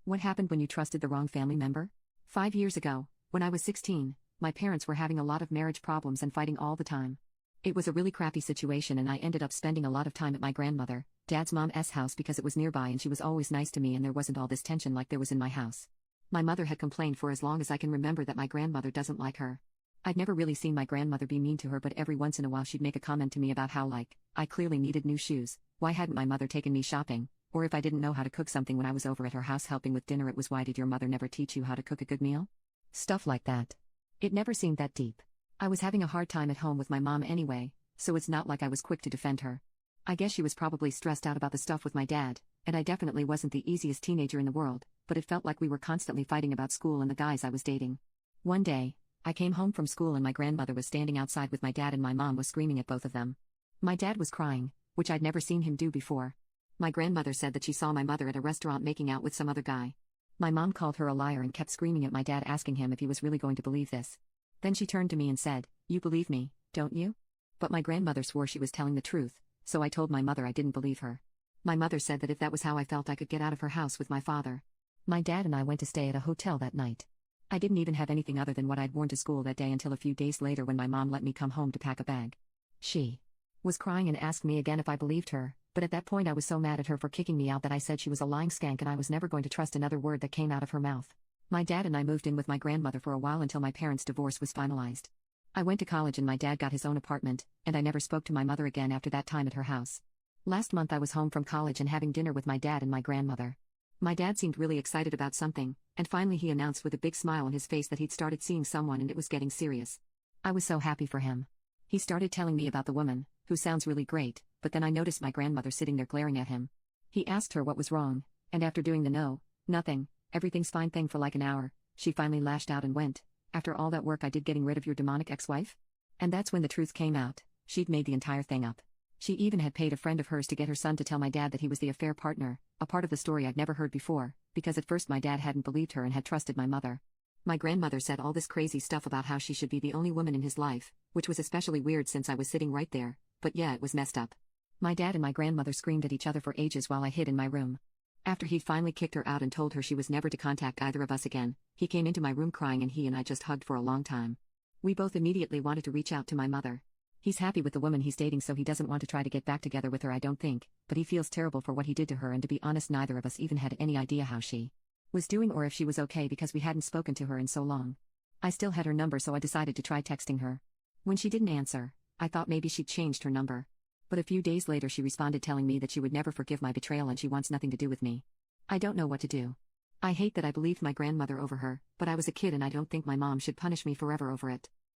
What happened when you trusted the wrong family member? 5 years ago, when I was 16, my parents were having a lot of marriage problems and fighting all the time. It was a really crappy situation and I ended up spending a lot of time at my grandmother, Dad's mom's house because it was nearby and she was always nice to me and there wasn't all this tension like there was in my house. My mother had complained for as long as I can remember that my grandmother doesn't like her. I'd never really seen my grandmother be mean to her, but every once in a while she'd make a comment to me about how I clearly needed new shoes, why hadn't my mother taken me shopping, or if I didn't know how to cook something when I was over at her house helping with dinner it was why did your mother never teach you how to cook a good meal? Stuff like that. It never seemed that deep. I was having a hard time at home with my mom anyway, so it's not like I was quick to defend her. I guess she was probably stressed out about the stuff with my dad, and I definitely wasn't the easiest teenager in the world, but it felt like we were constantly fighting about school and the guys I was dating. One day, I came home from school and my grandmother was standing outside with my dad and my mom was screaming at both of them. My dad was crying, which I'd never seen him do before. My grandmother said that she saw my mother at a restaurant making out with some other guy. My mom called her a liar and kept screaming at my dad asking him if he was really going to believe this. Then she turned to me and said, "You believe me, don't you?" But my grandmother swore she was telling the truth, so I told my mother I didn't believe her. My mother said that if that was how I felt I could get out of her house with my father. My dad and I went to stay at a hotel that night. I didn't even have anything other than what I'd worn to school that day until a few days later when my mom let me come home to pack a bag. She was crying and asked me again if I believed her, but at that point I was so mad at her for kicking me out that I said she was a lying skank and I was never going to trust another word that came out of her mouth. My dad and I moved in with my grandmother for a while until my parents' divorce was finalized. I went to college and my dad got his own apartment, and I never spoke to my mother again after that time at her house. Last month I was home from college and having dinner with my dad and my grandmother. My dad seemed really excited about something, and finally he announced with a big smile on his face that he'd started seeing someone and it was getting serious. I was so happy for him. He started telling me about the woman, who sounds really great, but then I noticed my grandmother sitting there glaring at him. He asked her what was wrong, and after doing the nothing, everything's fine thing for like an hour, she finally lashed out and went, "After all that work I did getting rid of your demonic ex-wife?" And that's when the truth came out. She'd made the entire thing up. She even had paid a friend of hers to get her son to tell my dad that he was the affair partner, a part of the story I'd never heard before, because at first my dad hadn't believed her and had trusted my mother. My grandmother said all this crazy stuff about how she should be the only woman in his life, which was especially weird since I was sitting right there, but yeah, it was messed up. My dad and my grandmother screamed at each other for ages while I hid in my room. After he'd finally kicked her out and told her she was never to contact either of us again, he came into my room crying and he and I just hugged for a long time. We both immediately wanted to reach out to my mother. He's happy with the woman he's dating so he doesn't want to try to get back together with her I don't think, but he feels terrible for what he did to her and to be honest neither of us even had any idea how she was doing or if she was okay because we hadn't spoken to her in so long. I still had her number so I decided to try texting her. When she didn't answer, I thought maybe she'd changed her number. But a few days later she responded telling me that she would never forgive my betrayal and she wants nothing to do with me. I don't know what to do. I hate that I believed my grandmother over her, but I was a kid and I don't think my mom should punish me forever over it.